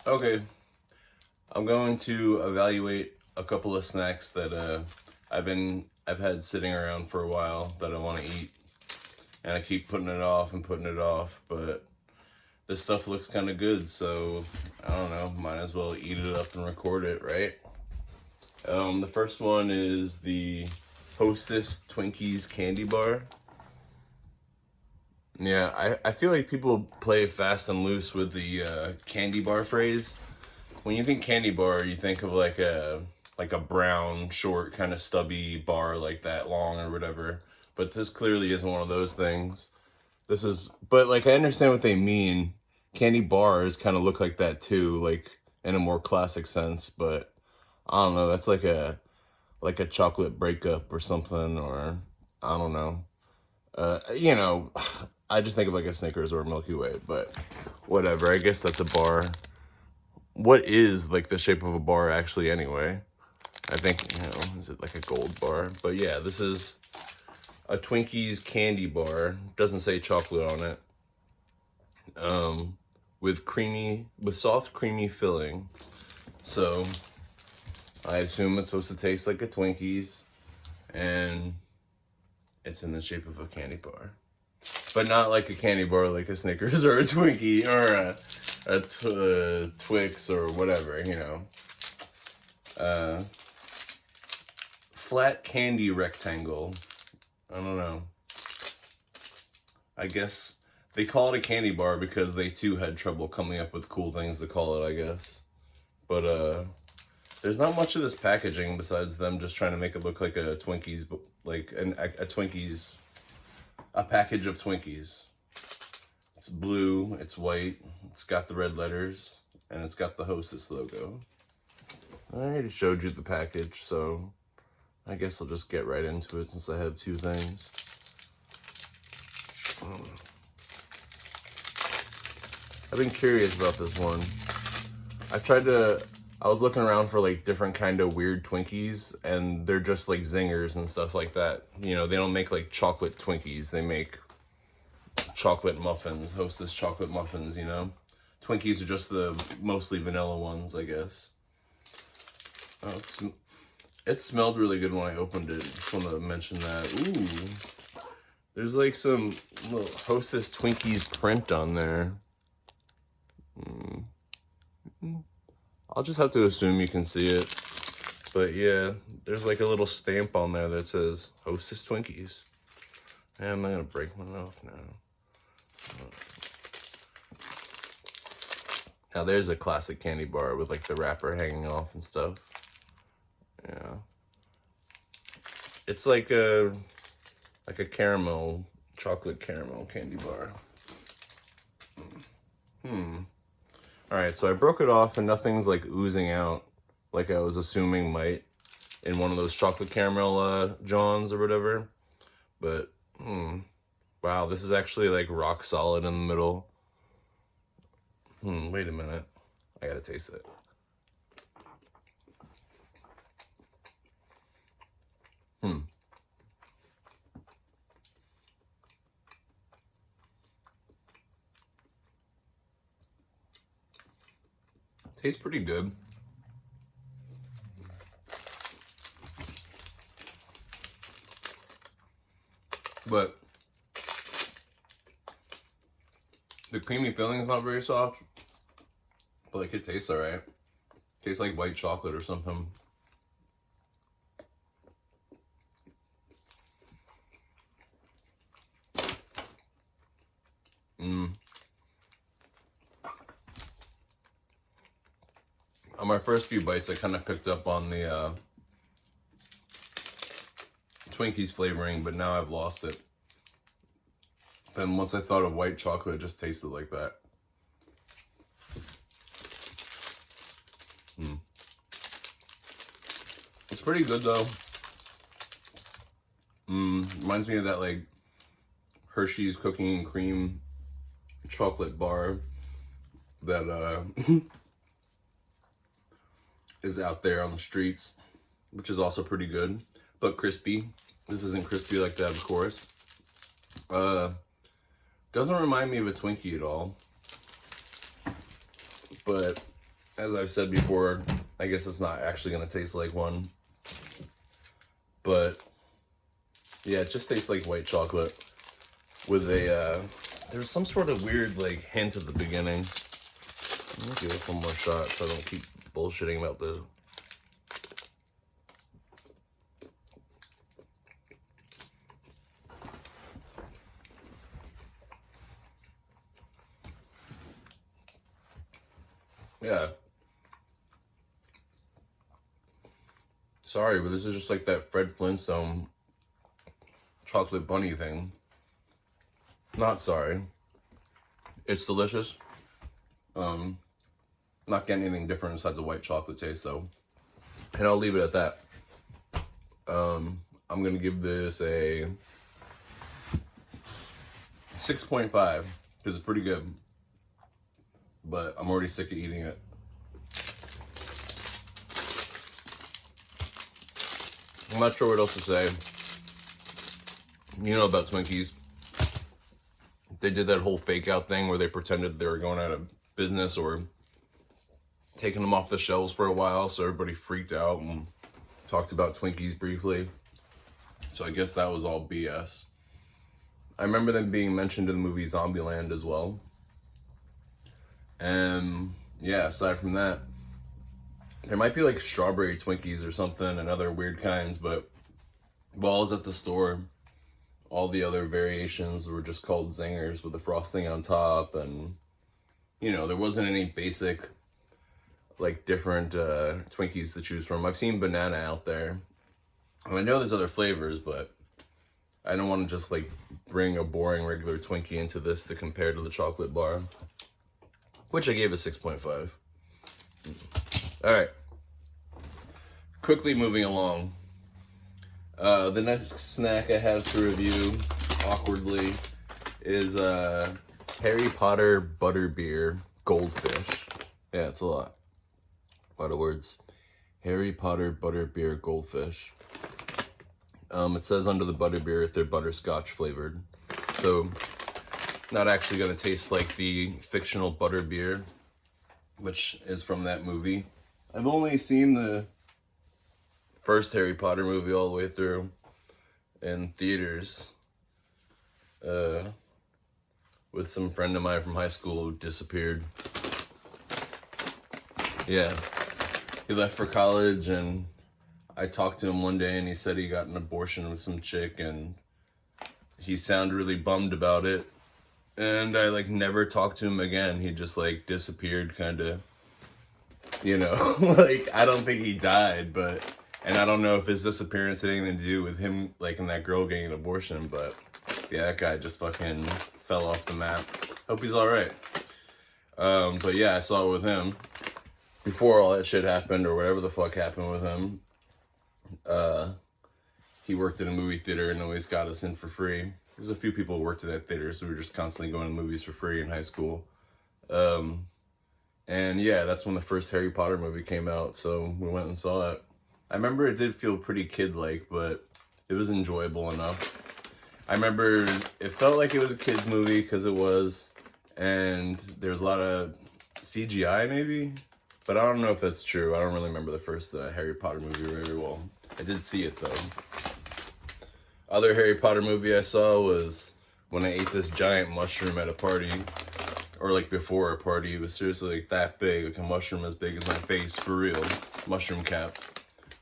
Okay, I'm going to evaluate a couple of snacks that I've had sitting around for a while that I want to eat, and I keep putting it off and putting it off, but this stuff looks kind of good, so I don't know, might as well eat it up and record it, right? The first one is the Hostess Twinkies candy bar. Yeah, I feel like people play fast and loose with the candy bar phrase. When you think candy bar, you think of like a brown, short, kind of stubby bar like that, long or whatever. But this clearly isn't one of those things. But like I understand what they mean. Candy bars kind of look like that too, like in a more classic sense. But I don't know. That's like a chocolate breakup or something, or I don't know. You know, I just think of like a Snickers or a Milky Way, but whatever. I guess that's a bar. What is like the shape of a bar actually anyway? I think, is it like a gold bar? But yeah, this is a Twinkies candy bar. Doesn't say chocolate on it. With soft creamy filling. So I assume it's supposed to taste like a Twinkies, and it's in the shape of a candy bar. But not like a candy bar like a Snickers or a Twinkie or a Twix or whatever, Flat candy rectangle. I don't know. I guess they call it a candy bar because they too had trouble coming up with cool things to call it, I guess. But there's not much of this packaging besides them just trying to make it look like a Twinkies, like a Twinkies, a package of Twinkies. It's blue, it's white, it's got the red letters, and it's got the Hostess logo. I already showed you the package, so I guess I'll just get right into it since I have two things. I've been curious about this one. I was looking around for like different kind of weird Twinkies, and they're just like zingers and stuff like that. They don't make like chocolate Twinkies. They make chocolate muffins, Hostess chocolate muffins, Twinkies are just the mostly vanilla ones, I guess. Oh, it smelled really good when I opened it. Just want to mention that. Ooh, there's like some little Hostess Twinkies print on there. I'll just have to assume you can see it. But yeah, there's like a little stamp on there that says Hostess Twinkies. And I'm not gonna break one off now. Now there's a classic candy bar with like the wrapper hanging off and stuff. Yeah. It's like a caramel, chocolate caramel candy bar. Alright, so I broke it off and nothing's like oozing out like I was assuming might in one of those chocolate caramel Johns or whatever. But, wow, this is actually like rock solid in the middle. Wait a minute. I gotta taste it. Tastes pretty good. But the creamy filling is not very soft. But like it tastes alright. Tastes like white chocolate or something. On my first few bites, I kind of picked up on the Twinkies flavoring, but now I've lost it. Then once I thought of white chocolate, it just tasted like that. It's pretty good though. Reminds me of that like Hershey's cookie and cream chocolate bar that is out there on the streets, which is also pretty good, but crispy. This isn't crispy like that, of course. Doesn't remind me of a Twinkie at all, but as I've said before, I guess it's not actually gonna taste like one. But yeah, it just tastes like white chocolate with a there's some sort of weird like hint at the beginning. Let me give it one more shot so I don't keep bullshitting about this. Yeah. Sorry, but this is just like that Fred Flintstone chocolate bunny thing. Not sorry. It's delicious. Not getting anything different besides a white chocolate taste, so. And I'll leave it at that. I'm gonna give this a 6.5 because it's pretty good. But I'm already sick of eating it. I'm not sure what else to say. You know about Twinkies. They did that whole fake out thing where they pretended they were going out of business or taking them off the shelves for a while, so everybody freaked out and talked about Twinkies briefly. So I guess that was all BS. I remember them being mentioned in the movie Zombieland as well. And yeah, aside from that, there might be like strawberry Twinkies or something and other weird kinds, but while I was at the store, all the other variations were just called zingers with the frosting on top, and you know, there wasn't any basic like different Twinkies to choose from. I've seen banana out there, and I know there's other flavors, but I don't want to just like bring a boring regular Twinkie into this to compare to the chocolate bar, which I gave a 6.5. All right, quickly moving along. The next snack I have to review, awkwardly, is Harry Potter Butterbeer Goldfish. Yeah, it's a lot of words. Harry Potter Butterbeer Goldfish. It says under the butterbeer they're butterscotch flavored, so not actually gonna taste like the fictional butterbeer, which is from that movie. I've only seen the first Harry Potter movie all the way through in theaters with some friend of mine from high school who disappeared. Yeah, he left for college, and I talked to him one day and he said he got an abortion with some chick, and he sounded really bummed about it, and I like never talked to him again. He just like disappeared, kind of, you know. Like, I don't think he died, but and I don't know if his disappearance had anything to do with him, like, and that girl getting an abortion, but yeah, that guy just fucking fell off the map. Hope he's alright. But yeah, I saw it with him before all that shit happened, or whatever the fuck happened with him. He worked in a movie theater and always got us in for free. There's a few people who worked at that theater, so we were just constantly going to movies for free in high school. And yeah, that's when the first Harry Potter movie came out, so we went and saw it. I remember it did feel pretty kid-like, but it was enjoyable enough. I remember it felt like it was a kid's movie, because it was, and there was a lot of CGI maybe, but I don't know if that's true. I don't really remember the first Harry Potter movie very well. I did see it though. Other Harry Potter movie I saw was when I ate this giant mushroom at a party, or like before a party. It was seriously like that big, like a mushroom as big as my face, for real. Mushroom cap.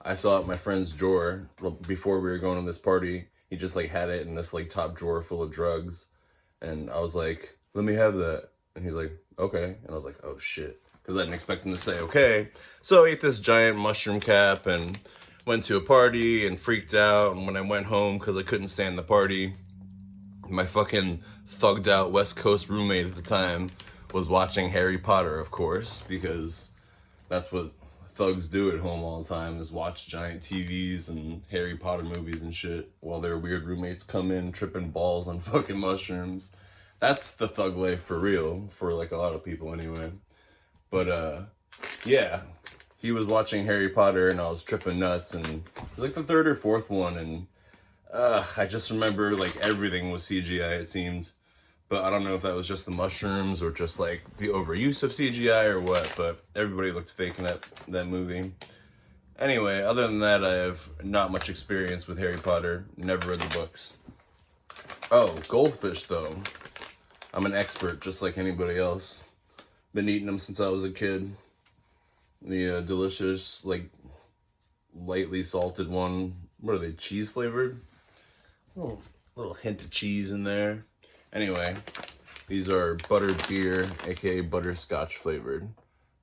I saw it in my friend's drawer before we were going to this party. He just like had it in this like top drawer full of drugs. And I was like, let me have that. And he's like, okay. And I was like, oh shit. Because I didn't expect him to say okay. So I ate this giant mushroom cap and went to a party and freaked out. And when I went home, because I couldn't stand the party, my fucking thugged out West Coast roommate at the time was watching Harry Potter, of course, because that's what thugs do at home all the time, is watch giant TVs and Harry Potter movies and shit while their weird roommates come in tripping balls on fucking mushrooms. That's the thug life for real, for like a lot of people anyway. But yeah, he was watching Harry Potter and I was tripping nuts, and it was like the third or fourth one, and I just remember like everything was CGI, it seemed. But I don't know if that was just the mushrooms or just like the overuse of CGI or what, but everybody looked fake in that movie. Anyway, other than that, I have not much experience with Harry Potter. Never read the books. Oh, Goldfish though. I'm an expert just like anybody else. Been eating them since I was a kid. The delicious, like, lightly salted one. What are they, cheese flavored? Little hint of cheese in there. Anyway, these are Butterbeer, aka butterscotch flavored,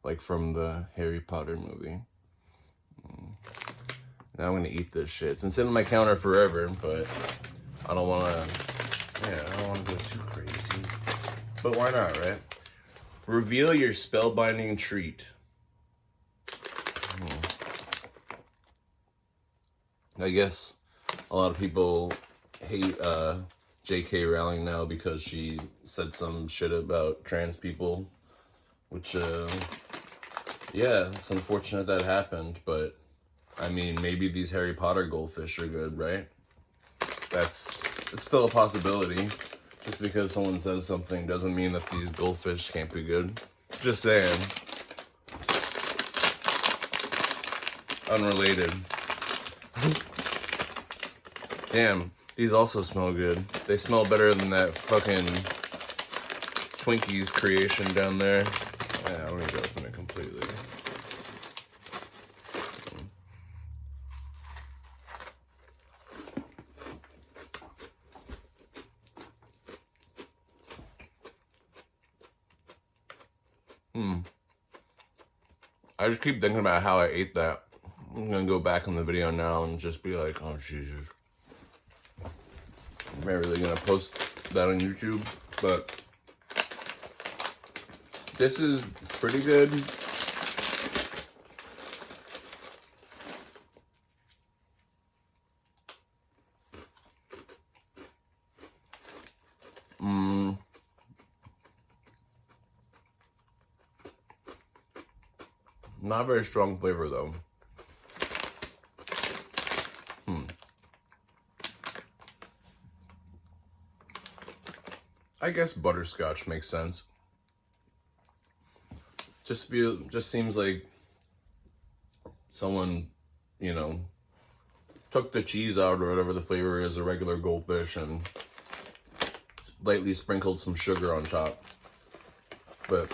like from the Harry Potter movie. Now I'm gonna eat this shit. It's been sitting on my counter forever, but I don't wanna, I don't wanna go too crazy. But why not, right? Reveal your spellbinding treat. I guess a lot of people hate J.K. Rowling now because she said some shit about trans people, which, yeah, it's unfortunate that happened, but, I mean, maybe these Harry Potter goldfish are good, right? It's still a possibility. Just because someone says something doesn't mean that these goldfish can't be good. Just saying. Unrelated. Damn, these also smell good. They smell better than that fucking Twinkies creation down there. Yeah, I don't need to open it completely. I just keep thinking about how I ate that. I'm gonna go back in the video now and just be like, oh Jesus. I'm not really gonna post that on YouTube, but this is pretty good. Not very strong flavor though. I guess butterscotch makes sense. Just seems like someone, you know, took the cheese out or whatever the flavor is, a regular goldfish, and lightly sprinkled some sugar on top. But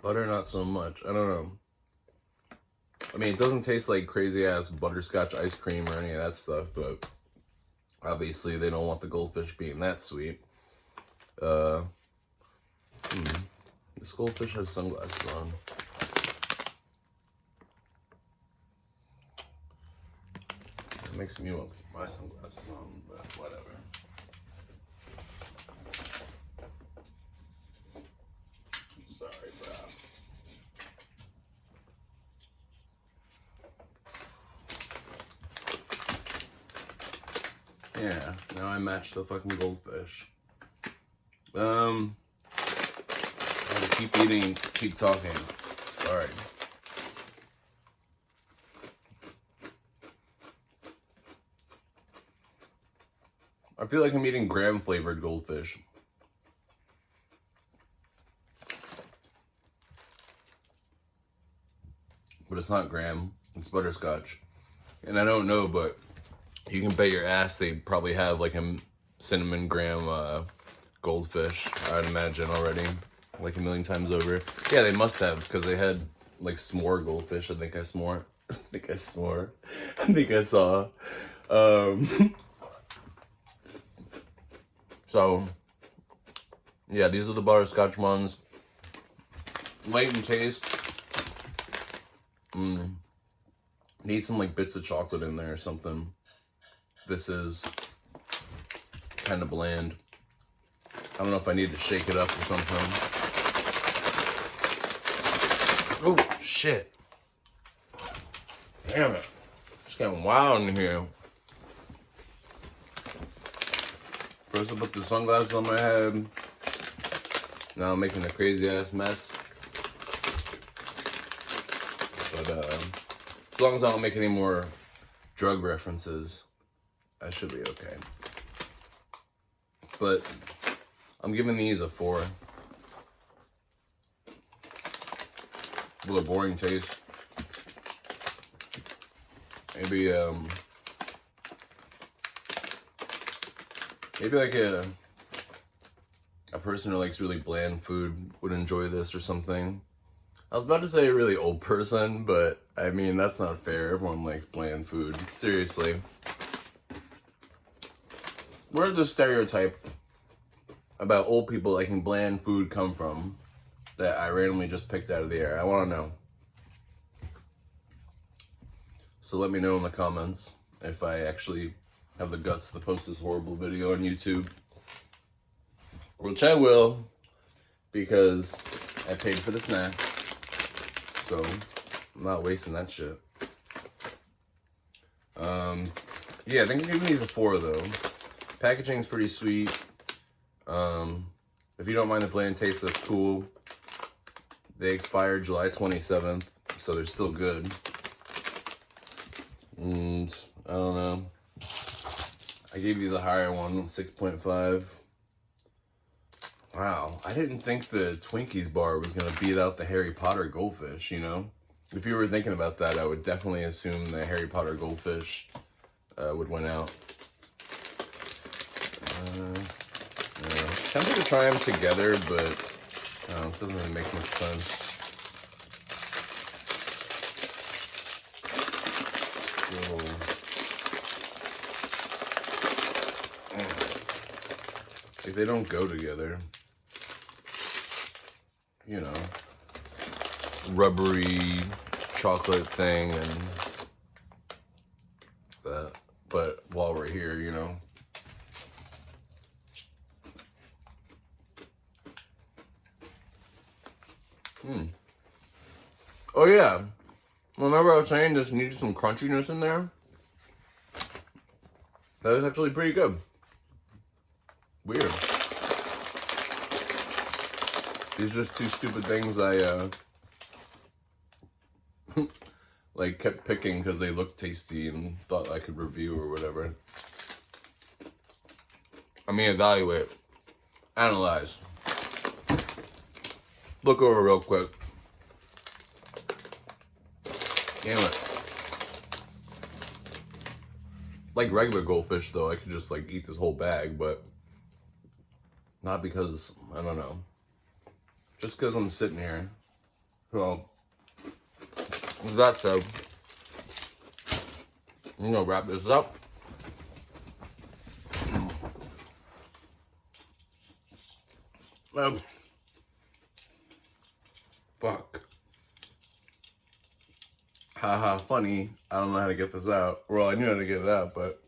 butter, not so much. I don't know. I mean, it doesn't taste like crazy ass butterscotch ice cream or any of that stuff, but obviously they don't want the goldfish being that sweet. This goldfish has sunglasses on. It makes me want to put my sunglasses on, but whatever. Sorry, bro. Yeah, now I match the fucking goldfish. I gotta keep eating, keep talking. Sorry. I feel like I'm eating graham flavored goldfish. But it's not graham, it's butterscotch. And I don't know, but you can bet your ass they probably have like a cinnamon graham goldfish, I'd imagine already, like a million times over. Yeah, they must have, because they had like s'more goldfish. I think I saw. So, yeah, these are the butterscotch ones. Light in taste. Need some like bits of chocolate in there or something. This is kind of bland. I don't know if I need to shake it up or something. Oh, shit. Damn it. It's getting wild in here. First I put the sunglasses on my head. Now I'm making a crazy ass mess. But as long as I don't make any more drug references, I should be okay. but I'm giving these a 4. With a boring taste. Maybe like a person who likes really bland food would enjoy this or something. I was about to say a really old person, but I mean, that's not fair. Everyone likes bland food. Seriously. Where did the stereotype about old people liking bland food come from that I randomly just picked out of the air? I want to know. So let me know in the comments if I actually have the guts to post this horrible video on YouTube. Which I will, because I paid for the snack. So I'm not wasting that shit. Yeah, I think I'm giving these a 4 though. Packaging's pretty sweet. If you don't mind the bland taste, that's cool. They expired July 27th, so they're still good. And I don't know. I gave these a higher one, 6.5. Wow, I didn't think the Twinkies bar was gonna beat out the Harry Potter Goldfish, you know? If you were thinking about that, I would definitely assume the Harry Potter Goldfish would win out. Yeah. Tempted to try them together, but it doesn't really make much sense. Like, they don't go together. You know, rubbery chocolate thing and that. But while we're here, you know. Oh yeah. Remember I was saying this needs some crunchiness in there? That is actually pretty good. Weird. These are just two stupid things I like kept picking because they looked tasty and thought I could review or whatever. I mean, evaluate, analyze, look over real quick. Damn it. Like regular Goldfish though, I could just like eat this whole bag, but not because, I don't know. Just because I'm sitting here. So, with that said, I'm gonna wrap this up. Fuck. Haha, funny. I don't know how to get this out. Well, I knew how to get it out, but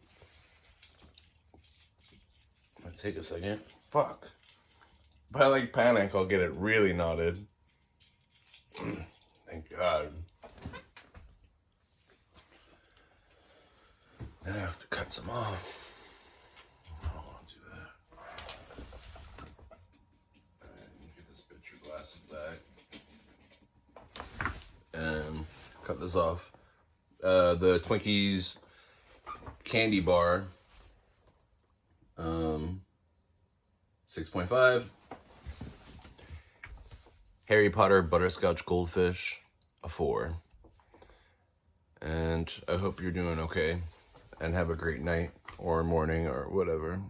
it'll take a second. Fuck. If I like panic, I'll get it really knotted. Thank God. Then I have to cut some off. I don't want to do that. Alright, get this bitch your glasses back. And cut this off. The Twinkies candy bar. 6.5. Harry Potter Butterscotch Goldfish, a 4. And I hope you're doing okay and have a great night or morning or whatever.